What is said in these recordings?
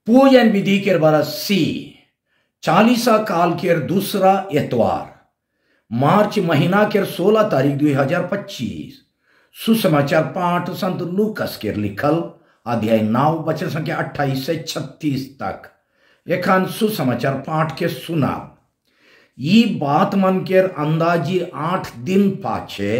पूजन विधि के बरस सी चालीसा काल के दूसरा एतवार मार्च महीना के 16 तारीख 2025 सुसमाचार पाठ संत लूकस के लिखल अध्याय 9 वचन संख्या 28 से 36 तक एखन सुसमाचार पाठ के सुना। ये बात मन के अंदाजी 8 दिन पाछे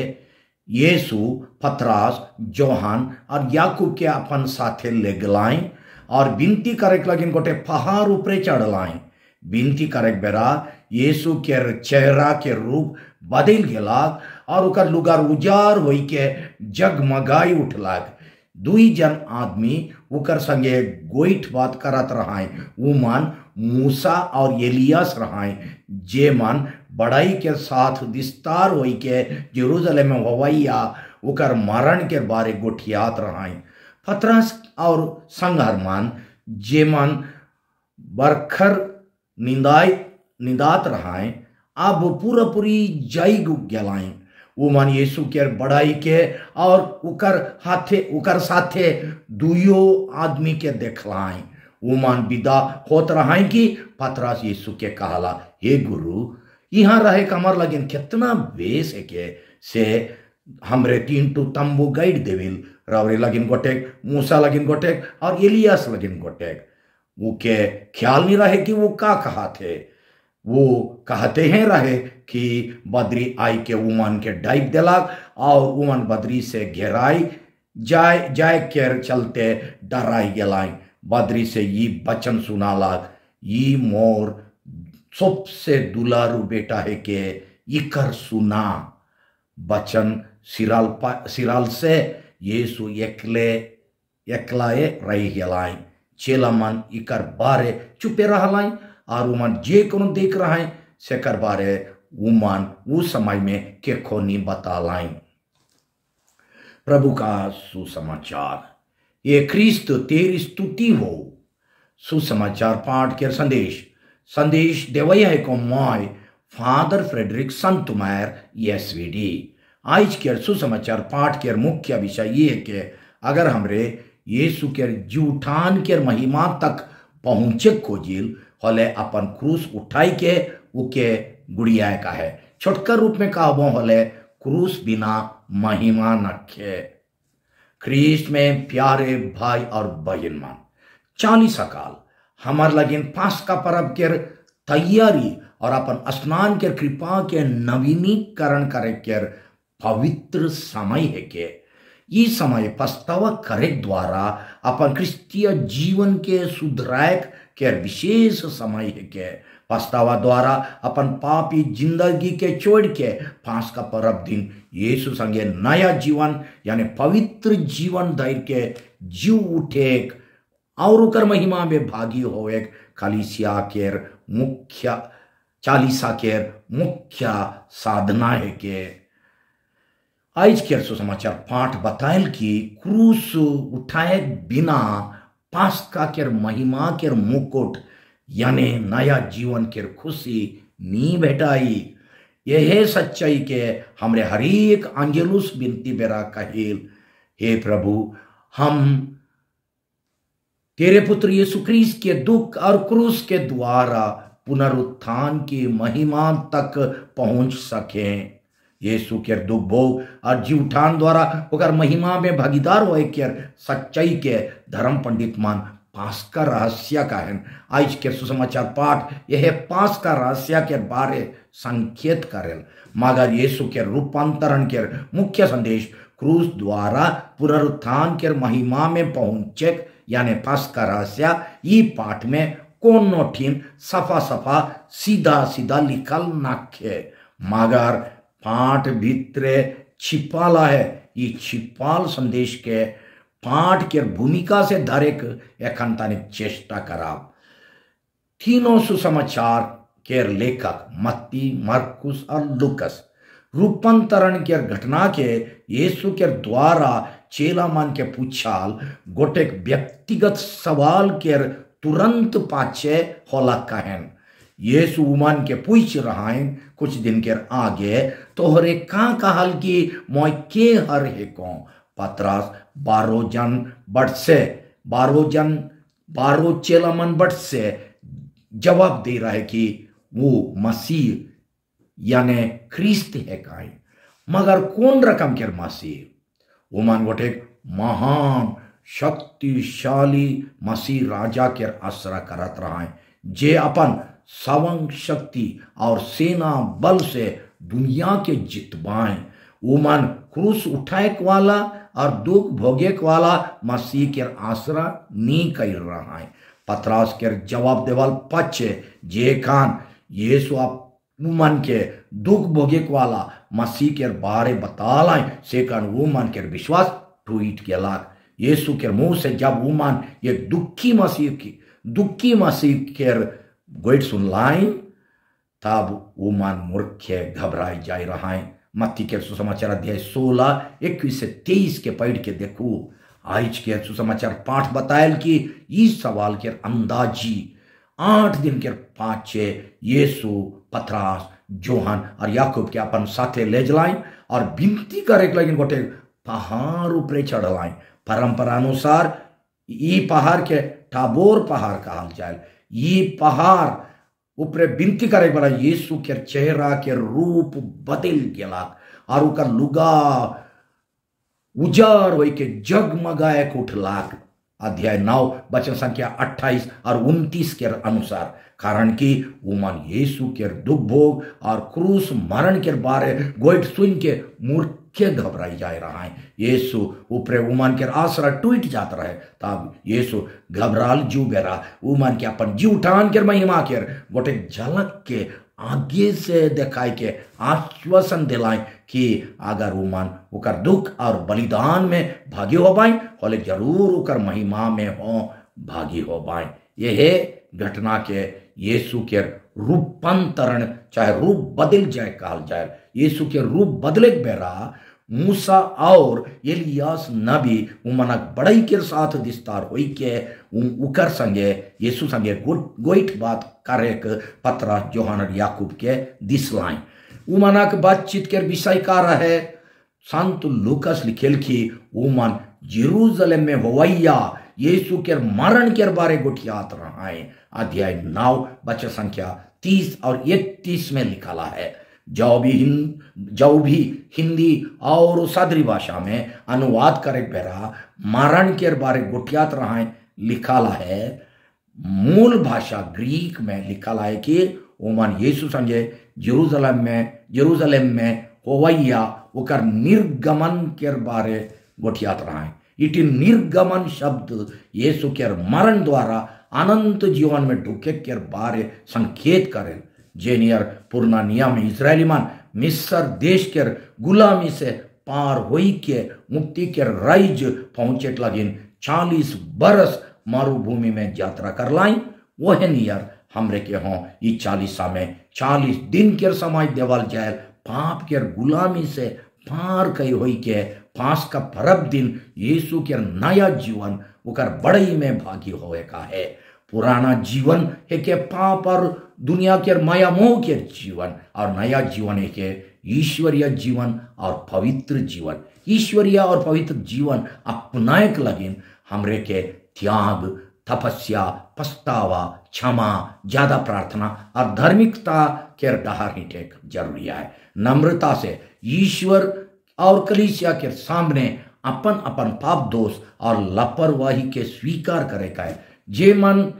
यीशु पतरस जोहान और याकूब के अपन साथे ले गलाइन और विनती करे लगिन गोटे पहाड़ ऊपरे चढ़लाइन। विनती करे बेरा यीशु के चेहरा के रूप बदल गेलाग और उकर लुगार उजार होई के जगमगाई उठलाग। दुई जन आदमी उकर संगे गोइठ बात करत रहाय। उमन मूसा और एलियास रहाय जे मन बड़ाई के साथ विस्तार होई के जेरूशलेम में होवैया उकर मरण के बारे गोठियात रहाय। पतरस और संगरमान जे मन बरखर निदात रहाय अब पूरा पूरी जाइग गेलाइन। उमन यीशु के बड़ाई के और उकर साथे दुयो आदमी के देखलाइन। उमन विदा होत रहाय कि पतरस यीशु के कहला, हे गुरु यहाँ रहे कमर लगिन कितना बेस है के से हमरे 3 तंबू गाइड देविल रावरे लगिन गोटेक मूसा लगिन गोटेक और एलियास लगिन गोटेक। वो के ख्याल नहीं रहे कि वो का कहा थे। वो कहते हैं रहे कि बद्री आई के उमन के डाइब दिलाग और उमन बद्री से घेराई जाए के चलते डराई गलाई। बद्री से ये बचन सुना लाग, ये मोर सबसे दुलारू बेटा है के इकर सुना। बचन सिराल से यीशु एकलाए रही गलाई। चेला मन इकर बारे चुपे रहलाइन और उमन जे कोनो देख रहा है सेकर बारे उमन उस समय में के खोनी बतालाइन। प्रभु का सुसमाचार। ये ख्रिस्त तेरी स्तुति हो। सुसमाचार पाठ के संदेश देवैया है को मॉय फादर फ्रेडरिक संतुमायर एसवीडी। आज के सुसमाचार पाठ के मुख्य विषय ये है कि अगर हमरे यीशु के जूठान के महिमा तक पहुंचे खोजिल होले अपन क्रूस उठाई के उके गुड़िया का है। छोटकर रूप में कहबो होले क्रूस बिना महिमा नखे। ख्रीस्त में प्यारे भाई और बहन मान, 40 काल हमार लगिन पास्का पर्व के तैयारी और अपन स्नान के कृपा के नवीनीकरण करे के पवित्र समय है के ये समय पछतावा करे द्वारा अपन क्रिस्तीय जीवन के सुधरायक के विशेष समय है के पछतावा द्वारा अपन पापी जिंदगी के छोड़ के पास्का पर्व दिन यीशु संगे नया जीवन यानी पवित्र जीवन धैर्य के जीव उठे और उकर महिमा में भागी होए कलीसिया के मुख्य 40 के मुख्य साधना है के। आज के सुसमाचार पाठ बताएल कि क्रूस उठाए बिना पास्का के महिमा के मुकुट यानी नया जीवन के खुशी नी भेटाई। यह सच्चाई के हमरे हरेक अंजलुस बिनती बेरा कहिल, हे प्रभु हम तेरे पुत्र यीशु ख्रीस्त के दुख और क्रूस के द्वारा पुनरुत्थान की महिमा तक पहुंच सकें। यीशु के दुख भोग और जी उठान द्वारा होकर महिमा में भागीदार होए के सच्चाई के धर्म पंडित मान पास्का रहस्य का है। आज के सुसमाचार पाठ यह पास्का रहस्य के बारे संकेत करेल, मगर यीशु के रूपांतरण के मुख्य संदेश क्रूस द्वारा पुनरुत्थान के महिमा में पहुंचे यानी पास्का रहस्य ये पाठ में कोनो ठीन सफा सीधा लिखल नखे, मगर पाठ भीतरे छिपाला है। ये छिपाल संदेश के पाठ के भूमिका से धरेक एखन तनिक चेष्टा कराब। तीनों सुसमाचार के लेखक मत्ती, मरकुस और लूकस रूपांतरण के घटना के यीशु के द्वारा चेला मन के पूछाल गोटेक व्यक्तिगत सवाल के तुरंत पाछे होला कहन। यीशु उमन के पूछ रहाइन कुछ दिन के आगे तोहरे का कहल कि मोय के हर है को। पतरस 12 जन 12 चेला मन बट से जवाब दे रहा है कि वो मसीह यानी ख्रिस्त है काई, मगर कौन रकम के मसीह? उमान गोटे महान शक्तिशाली मसीह राजा के आसरा करत रहा है, जे अपन सवंग शक्ति और सेना बल से दुनिया के जितवाएं। उमान क्रूस उठाए वाला और दुख भोगे वाला मसीह के आसरा नी कर रहा है। पतरस के जवाब देवाल पछे जे खान यीशु उमन के दुख भोगे वाला मसीह के बारे बतालाय से कान उमन के विश्वास टूट के यीशु के मुंह से जब उमन ये दुखी मसीह के गोइट सुन लाई, तब उमन मूर्खे घबराई जा रहा है। मत्ती के सुसमाचार अध्याय 16 21 से 23 के पढ़ के देखो। आज के सुसमाचार पाठ बतायल कि इस सवाल के अंदाजी 8 दिन के पाछे यीशु पतरस जोहन और याकूब के अपन साथे ले जलाई और विनती करे लगिन गोटे पहाड़ ऊपर चढ़लाई। परंपरा अनुसार ई पहाड़ के टाबोर पहाड़ कहल जाए। ये पहाड़ ऊपर विनती करे वाला यीशु के चेहरा के रूप बदल गया और उनका लुगा उजार हो के जगमगाए उठलाक। अध्याय 9 वचन संख्या 28 और 29 के अनुसार, कारण कि उमन यीशु के दुख भोग और क्रूस मरण के बारे गोइट सुन के मूर्खे घबराई जा रहा है। यीशु ऊपरे उमन के आसरा टूट जाता रहे, तब यीशु घबराल जू बेरा उमन के अपन जी उठान के महिमा के गोटे झलक के आगे से दिखाई के आश्वासन दिलाए कि अगर उमन उकर दुख और बलिदान में भागी हो पाए होले जरूर उकर महिमा में हो भागी हो पाए। यह घटना के यीशु के रूपांतरण चाहे रूप बदल जाए कहल जाए। यीशु के रूप बदले बेरा मूसा और एलियास नबी उमनक बड़ाई के साथ विस्तार होई के उकर संगे यीशु संगे गोइट बात करे पतरस जोहन और याकूब के दिसलाई। उमनक बातचीत के विषय का रहे संत लूकस लिखेल कि उमन जेरूशलेम में होवैया यीशु के मरण के बारे गोठियात रहा है। अध्याय 9 वचन संख्या 30 और 31 में लिखा है। जो भी हिंदी और सादरी भाषा में अनुवाद करे बेरा मरण के बारे गोठियात रहा है लिखा है। मूल भाषा ग्रीक में लिखा है कि उमन यीशु संगे जेरूशलेम में होवैया उकर निर्गमन के बारे गोठियात रहा है। इटी निर्गमन शब्द यीशु के मरण द्वारा अनंत जीवन में ढुके के बारे संकेत करे। जेनियर पुराना नियम में इजरायली मन मिस्र देश के गुलामी से पार होई के मुक्ति के राइज पहुंचे लगिन 40 बरस मरुभूमि में यात्रा कर लाई। वह नियर हमरे के हों ई 40 में 40 दिन के समय देवल जाए पाप के गुलामी से पार कई होई के 5 का परब दिन यीशु के नया जीवन उकर बड़ई में भागी होए का है। पुराना जीवन है के पाप और दुनिया के माया मोह के जीवन और नया जीवन है के ईश्वरीय जीवन और पवित्र जीवन। ईश्वरीय और पवित्र जीवन अपनाए के लगिन हमरे के त्याग तपस्या पछतावा क्षमा ज्यादा प्रार्थना और धार्मिकता के डहार ही जरूरी है। नम्रता से ईश्वर और कलीसिया के सामने अपन अपन पाप दोष और लापरवाही के स्वीकार करे का है। जे मन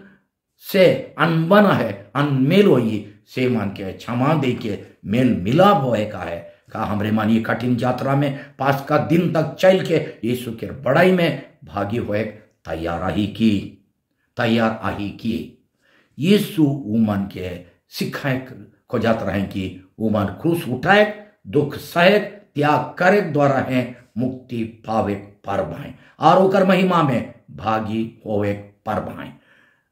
से अनबन है अनमेल होई से मन के क्षमा दे के मेल मिलाप होए का है। का हमरे मन ये कठिन यात्रा में 5 का दिन तक चल के यीशु के बड़ाई में भागी होए तैयार आही की। यीशु उमन के सिखाए खोजात रहे कि उमन क्रूस उठाए दुख सहे त्याग करे द्वारा है मुक्ति पावे पर भाई और ओकर महिमा में भागी होवे पर भाई।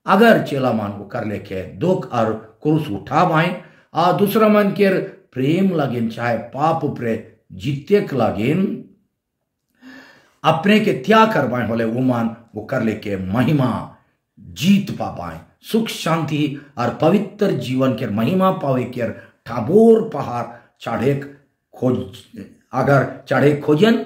अगर चेला मन को कर लेके दुख और क्रूस उठा भाई और दूसरा मन के प्रेम लगिन चाहे पाप उपरे जीते लगिन अपने के त्याग करवाए होले उमन वो कर लेके महिमा जीत पा पाए। सुख शांति और पवित्र जीवन के महिमा पावे के ठाबोर पहाड़ चढ़े खोजन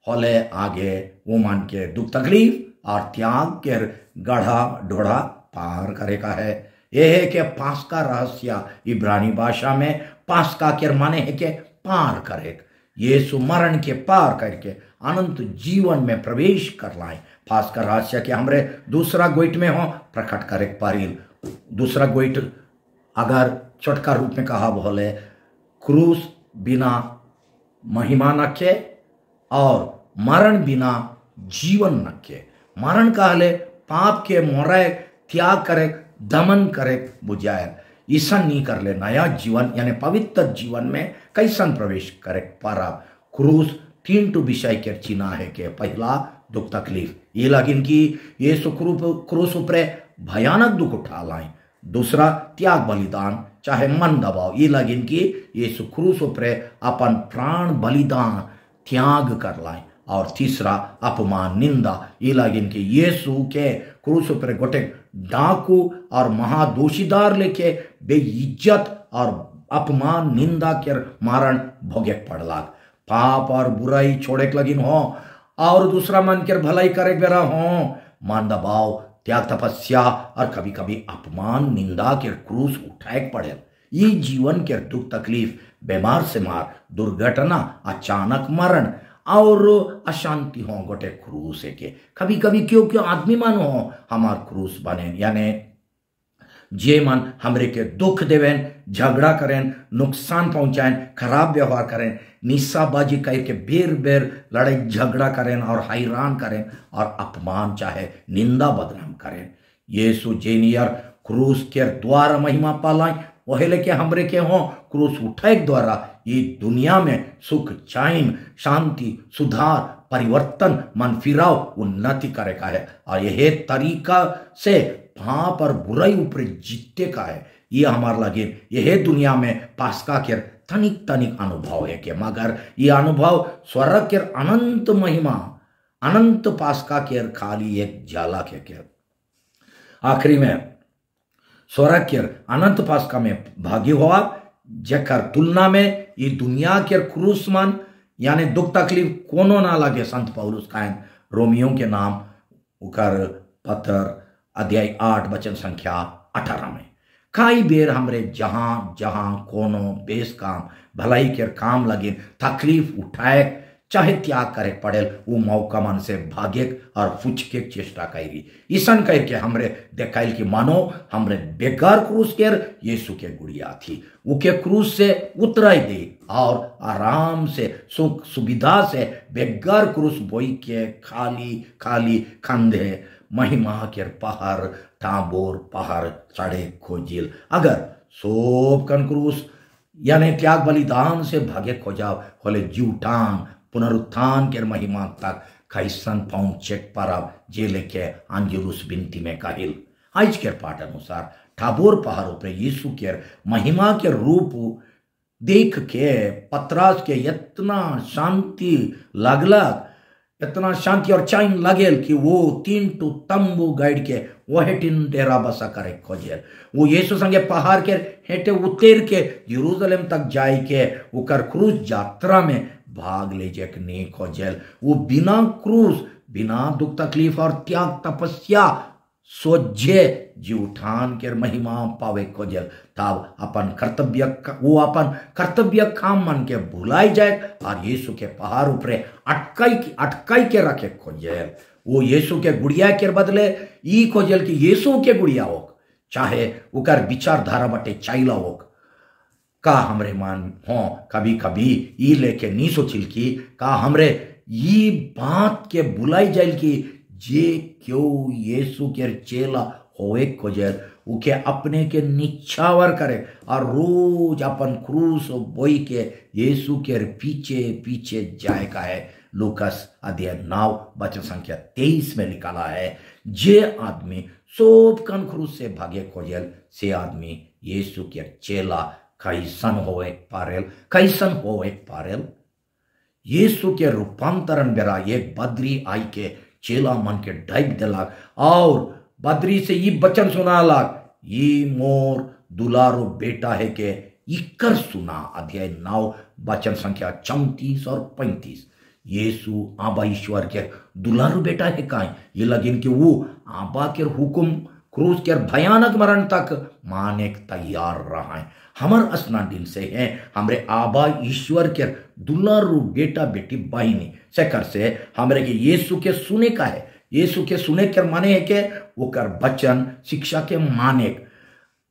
होले आगे उमन के दुख तकलीफ और त्याग के गढ़ा ढोड़ा पार करे का है। यह है कि पास्का रहस्य इब्रानी भाषा में पास्का के माने है कि पार करे। यीशु मरण के पार करके अनंत जीवन में प्रवेश कर लाए। पास्का रहस्य के हमरे दूसरा गोइट में हो प्रकट करे पारिल। दूसरा गोइट अगर छोटका रूप में कहा बोले क्रूस बिना महिमा नखे और मरण बिना जीवन नखे। मरण कहले पाप के मोरे त्याग करे दमन करे बुझाए ईसन नहीं कर ले नया जीवन यानी पवित्र जीवन में कैसन प्रवेश करे पारा। क्रूस 3 विषय के चिन्ह है के पहला दुख तकलीफ ये लगिन की यीशु क्रूस ऊपर भयानक दुख उठा लाए। दूसरा त्याग बलिदान चाहे मन दबाव ये लगिन की यीशु क्रूस ऊपर अपन प्राण बलिदान त्याग कर लाए। और तीसरा अपमान निंदा ये लगिन की यीशु के क्रूस ऊपर गोटे डाकू और महादोषीदार लेके बेइज्जत और अपमान निंदा के मारण भोगे पड़ला। पाप और बुराई छोड़े लगिन हो और दूसरा मन के भलाई करे बेरा हो मान दबाव त्याग तपस्या और कभी कभी अपमान निंदा के क्रूस उठाए पड़े। ये जीवन के दुख तकलीफ बीमार से मार दुर्घटना अचानक मरण और अशांति हो गोटे क्रूस है के कभी कभी क्यों क्यों आदमी मन हो हमार क्रूस बने यानी जे मन हमरे के दुख देवेन झगड़ा करें नुकसान पहुंचाएं खराब व्यवहार करें निशाबाजी कह के बेर बेर लड़ाई झगड़ा करें और हैरान करें और अपमान चाहे निंदा बदनाम करें। यीशु जेनियर क्रूस के द्वारा महिमा पालाए वह लेके हमरे के हो क्रूस उठाए द्वारा ये दुनिया में सुख चैन शांति सुधार परिवर्तन मन फिराव उन्नति करे का है। और यह तरीका से पाप और बुराई ऊपर जीतने का है। ये हमारे लगे यह दुनिया में पास्का के तनिक तनिक अनुभव है कि मगर ये अनुभव स्वर्ग के अनंत महिमा अनंत पास्का के खाली एक झलक है। के आखिरी में स्वर्ग के अनंत पास्का में भागी हुआ जकर तुलना में ये दुनिया के क्रूस मन यानी दुख तकलीफ कोनो ना लगे। संत पौलुस कहन रोमियो के नाम उकर पत्र अध्याय 8 वचन संख्या 18 में कई बेर हमरे जहां जहां कोनो बेस काम भलाई के काम लगे तकलीफ उठाए चाहे त्याग करे पड़े वो मौका मन से भागे और पूछ के चेष्टा करी ईसन कह के हमरे देखाइल कि मानो हमरे बेकार क्रूस के यीशु के गुड़िया थी उके क्रूस से उतराई दे और आराम से सुख सुविधा से बेकार क्रूस बोई के खाली खाली कंधे महिमा के पहाड़ ताबोर पहाड़ चढ़े खोजिल। अगर सोप कन क्रूस यानी त्याग बलिदान से भागे खोजाओ होले जूटान पुनरुत्थान के महिमा तक कैसन पहुंचे परब जे लेके अंजुरुस बिनती में कहिल। आज के पाठ अनुसार ठाबोर पहाड़ों पर यीशु के महिमा के रूप देख के पतरास के इतना शांति लगलक इतना शांति और चैन लगेल कि वो 3 तंबू गाइड के वह टिन डेरा बसा करे खोजे। वो यीशु संगे पहाड़ के हेटे उतर के यरूशलेम तक जाए के उकर क्रूस यात्रा में भाग ले जे नहीं खोजेल। वो बिना क्रूस बिना दुख तकलीफ और त्याग तपस्या सोझे जी उठान के महिमा पावे खोजेल तब अपन कर्तव्य वो अपन कर्तव्य काम मन के भुलाई जाए और यीशु के पहाड़ ऊपर अटकाई के रखे खोजेल। वो यीशु के गुड़िया के बदले ई खोजेल कि यीशु के गुड़िया हो चाहे उकर विचारधारा बटे चाइला हो का हमरे मान हो कभी कभी ई लेके नहीं सोचिल की का हमरे ये बात के बुलाई जाइल की जे क्यों यीशु के चेला होए खोजे उके अपने के निछावर करे और रोज अपन क्रूस बोई के यीशु के पीछे पीछे जाए का है। लूकास अध्याय 9 वचन संख्या 23 में निकाला है जे आदमी सोप कन क्रूस से भागे खोजेल से आदमी यीशु के चेला कैसन होए पारेल। यीशु के रूपांतरण बेरा एक बद्री आई के चेला मन के ढाइप दिलाक और बद्री से ये वचन सुना लाग ये मोर दुलारो बेटा है के इकर सुना। अध्याय 9 वचन संख्या 34 और 35। यीशु आबा ईश्वर के दुलारू बेटा है काई ये लगिन कि वो आबा के हुकुम क्रूस के भयानक मरण तक माने तैयार रहा है। हमर स्नान दिन से है हमरे आबा ईश्वर के दुलारू बेटा बेटी बहनी से कर से हमरे के यीशु के सुने का है। यीशु के सुने के माने है के वो कर वचन शिक्षा के माने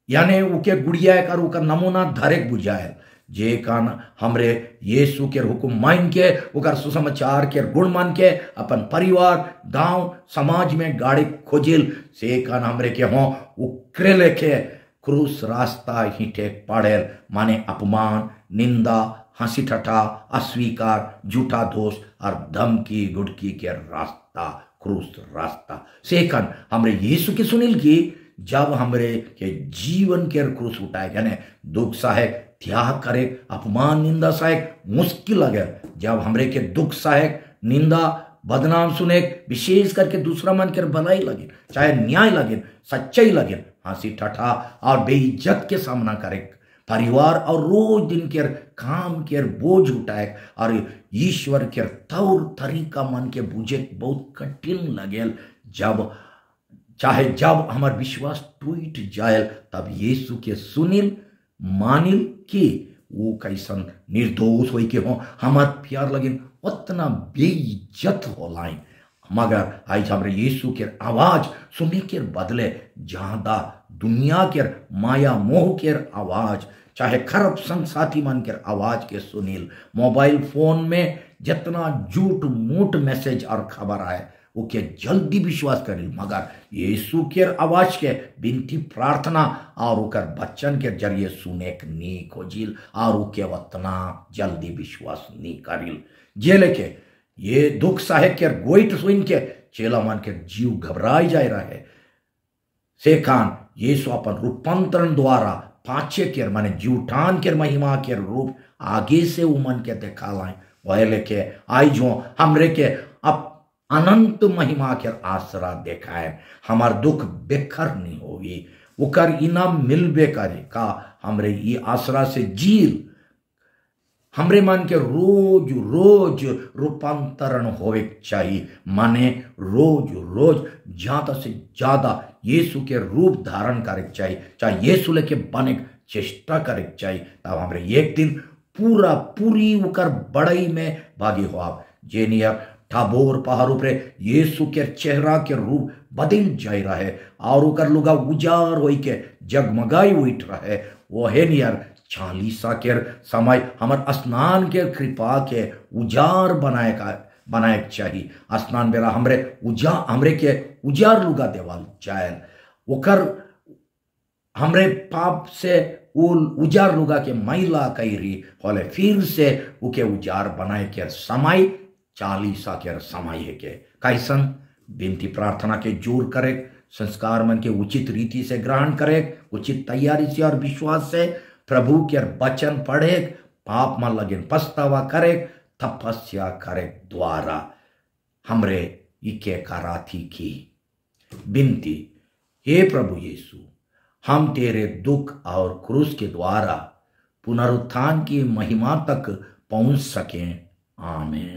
यानी उके गुड़िया कर उकर नमूना धरेक बुझाए जे कान हमरे यीशु के हुकुम मान के उकर सुसमाचार के गुण मान के अपन परिवार गांव समाज में गाड़ी खोजिल से कान हमरे के हो उकरे लेके क्रूस रास्ता हीटे पड़ेल माने अपमान निंदा हंसी ठट्ठा अस्वीकार झूठा दोष और धमकी गुड़की के रास्ता क्रूस रास्ता से कान हमरे यीशु के सुनिल की जब हमरे के जीवन के क्रूस उठाए यानी दुख सहायक त्याग करे अपमान निंदा सहायक मुश्किल लगे जब हमरे के दुख सहायक निंदा बदनाम सुने विशेष करके दूसरा मन के भलाई लगे चाहे न्याय लगे सच्चाई लगे हंसी ठट्ठा और बेइज्जत के सामना करे परिवार और रोज दिन के काम के बोझ उठाए और ईश्वर के तौर तरीका मन के बुझे बहुत कठिन लगे जब हमार विश्वास टूट जाए तब यीशु के सुनिल मानिल कि वो कैसन निर्दोष हो के हो हमार प्यार लगिन उतना बेइज्जत हो लाइन मगर आज हमरे यीशु के आवाज सुने के बदले ज्यादा दुनिया के माया मोह के आवाज चाहे खरब संग साथी मन के आवाज के सुनील मोबाइल फोन में जितना झूठ मूठ मैसेज और खबर आए ओके जल्दी विश्वास करिल मगर यीशु के आवाज के बिनती प्रार्थना और उकर बच्चन के जरिए सुने के नी खोजिल और उके उतना जल्दी विश्वास नी करिल जे लेके ये दुख साहे के गोइट सुन के चेला मन के जीव घबराई जाए रहे से कान यीशु अपन रूपांतरण द्वारा पाछे के माने जूठान के महिमा के रूप आगे से उमन के देखा लाए वह लेके आई जो हमरे के अब अनंत महिमा के आसरा देखा है हमार दुख बेखर नहीं होगी उकर इनाम मिलबे करे का हमरे ये आसरा से जील हमरे मन के रोज रोज रूपांतरण होवे चाहिए माने रोज रोज ज्यादा से ज्यादा यीशु के रूप धारण करे चाहिए चाहे यीशु लेके बने चेष्टा करे चाहिए तब हमरे एक दिन पूरी उकर बड़ाई में भागी हो जेनियर ठाबोर पहाड़ ऊपर यीशु के चेहरा के रूप बदल जाय रहे और उकर लुगा उजार होई के जगमगाई उठ रहे वो है नियर चालीसा के समय हमर स्नान के कृपा के उजार बनाए चाहिए स्नान बेरा हमरे के उजार लुगा देवाल जाए ओकर हमरे पाप से उजार लुगा के मैला कैरी होले फिर से उके उजार बनाए के समय चालीसा के समय है के कैसन विनती प्रार्थना के जोर करे संस्कार मन के उचित रीति से ग्रहण करे उचित तैयारी से और विश्वास से प्रभु के वचन पढ़े पाप मन लगे पछतावा करे तपस्या करे द्वारा हमरे इके कराथी की विनती हे प्रभु यीशु हम तेरे दुख और क्रूस के द्वारा पुनरुत्थान की महिमा तक पहुंच सकें आमीन।